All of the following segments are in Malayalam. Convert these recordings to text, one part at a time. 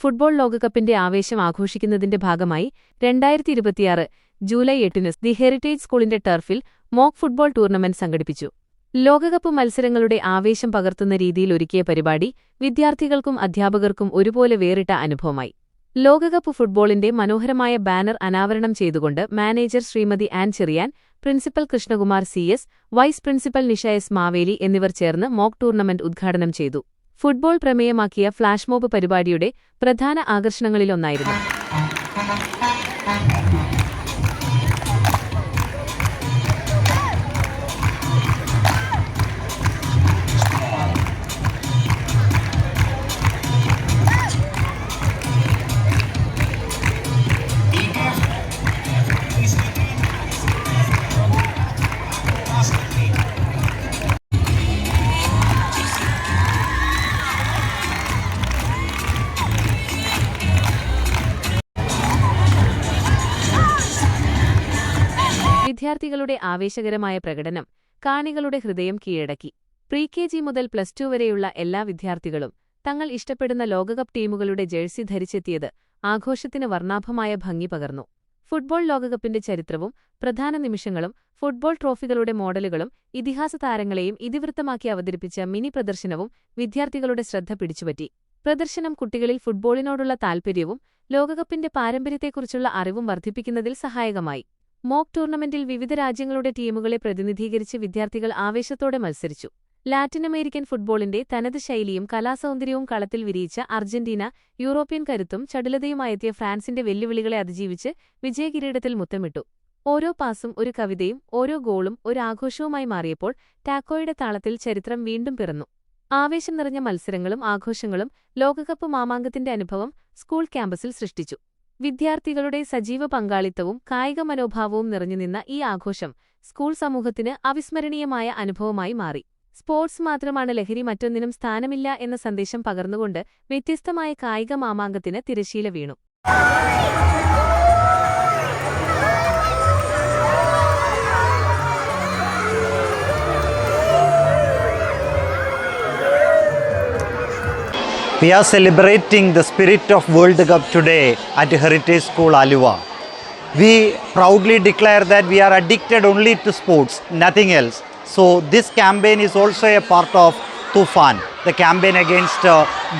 ഫുട്ബോൾ ലോകകപ്പിന്റെ ആവേശം ആഘോഷിക്കുന്നതിന്റെ ഭാഗമായി 2026 ജൂലൈ 8-ന് ദി ഹെറിറ്റേജ് സ്കൂളിന്റെ ടർഫിൽ മോക്ക് ഫുട്ബോൾ ടൂർണമെന്റ് സംഘടിപ്പിച്ചു. ലോകകപ്പ് മത്സരങ്ങളുടെ ആവേശം പകർത്തുന്ന രീതിയിൽ ഒരുക്കിയ പരിപാടി വിദ്യാർത്ഥികൾക്കും അധ്യാപകർക്കും ഒരുപോലെ വേറിട്ട അനുഭവമായി. ലോകകപ്പ് ഫുട്ബോളിന്റെ മനോഹരമായ ബാനർ അനാവരണം ചെയ്തുകൊണ്ട് manager Shrimati Ann Cherian, principal Krishnakumar CS, vice principal Nisha S Maveli എന്നിവർ ചേർന്ന് മോക്ക് ടൂർണമെന്റ് ഉദ്ഘാടനം ചെയ്തു. ഫുട്ബോൾ പ്രമേയമാക്കിയ ഫ്ലാഷ് മോബ് പരിപാടിയുടെ പ്രധാന ആകർഷണങ്ങളിലൊന്നായിരുന്നു. വിദ്യാർത്ഥികളുടെ ആവേശകരമായ പ്രകടനം കാണികളുടെ ഹൃദയം കീഴടക്കി. പ്രീ-KG മുതൽ +2 വരെയുള്ള എല്ലാ വിദ്യാർത്ഥികളും തങ്ങൾ ഇഷ്ടപ്പെടുന്ന ലോകകപ്പ് ടീമുകളുടെ ജേഴ്സി ധരിച്ചെത്തിയത് ആഘോഷത്തിന് വർണ്ണാഭമായ ഭംഗി പകർന്നു. ഫുട്ബോൾ ലോകകപ്പിന്റെ ചരിത്രവും പ്രധാന നിമിഷങ്ങളും ഫുട്ബോൾ ട്രോഫികളുടെ മോഡലുകളും ഇതിഹാസ താരങ്ങളെയും ഇതിവൃത്തമാക്കി അവതരിപ്പിച്ച മിനി പ്രദർശനവും വിദ്യാർത്ഥികളുടെ ശ്രദ്ധ പിടിച്ചുപറ്റി. പ്രദർശനം കുട്ടികളിൽ ഫുട്ബോളിനോടുള്ള താൽപര്യവും ലോകകപ്പിന്റെ പാരമ്പര്യത്തെക്കുറിച്ചുള്ള അറിവും വർദ്ധിപ്പിക്കുന്നതിൽ സഹായകമായി. മോക്ക് ടൂർണമെന്റിൽ വിവിധ രാജ്യങ്ങളുടെ ടീമുകളെ പ്രതിനിധീകരിച്ച് വിദ്യാർത്ഥികൾ ആവേശത്തോടെ മത്സരിച്ചു. ലാറ്റിനമേരിക്കൻ ഫുട്ബോളിന്റെ തനത് ശൈലിയും കലാസൗന്ദര്യവും കളത്തിൽ വിരിയിച്ച അർജന്റീന, യൂറോപ്യൻ കരുത്തും ചടുലതയുമായെത്തിയ ഫ്രാൻസിന്റെ വെല്ലുവിളികളെ അതിജീവിച്ച് വിജയകിരീടത്തിൽ മുത്തമിട്ടു. ഓരോ പാസും ഒരു കവിതയും ഓരോ ഗോളും ഒരു ആഘോഷവുമായി മാറിയപ്പോൾ ടാക്കോയുടെ താളത്തിൽ ചരിത്രം വീണ്ടും പിറന്നു. ആവേശം നിറഞ്ഞ മത്സരങ്ങളും ആഘോഷങ്ങളും ലോകകപ്പ് മാമാങ്കത്തിന്റെ അനുഭവം സ്കൂൾ ക്യാമ്പസിൽ സൃഷ്ടിച്ചു. വിദ്യാർത്ഥികളുടെ സജീവ പങ്കാളിത്തവും കായിക മനോഭാവവും നിറഞ്ഞുനിന്ന ഈ ആഘോഷം സ്കൂൾ സമൂഹത്തിന് അവിസ്മരണീയമായ അനുഭവമായി മാറി. സ്പോർട്സ് മാത്രമാണ് ലഹരി, മറ്റൊന്നിനും സ്ഥാനമില്ല എന്ന സന്ദേശം പകർന്നുകൊണ്ട് വ്യത്യസ്തമായ കായിക മാമാങ്കത്തിന് തിരശ്ശീല വീണു. We are celebrating the spirit of World Cup today at Heritage School, Aluva. We proudly declare that we are addicted only to sports, nothing else. So this campaign is also a part of Tufan, the campaign against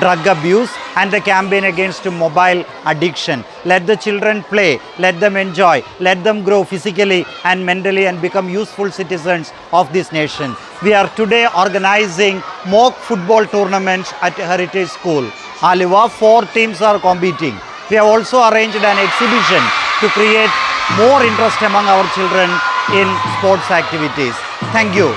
drug abuse and the campaign against mobile addiction. Let the children play, let them enjoy, let them grow physically and mentally and become useful citizens of this nation. We are today organizing mock football tournaments at Heritage School, Aluva. 4 teams are competing. We have also arranged an exhibition to create more interest among our children in sports activities. Thank you.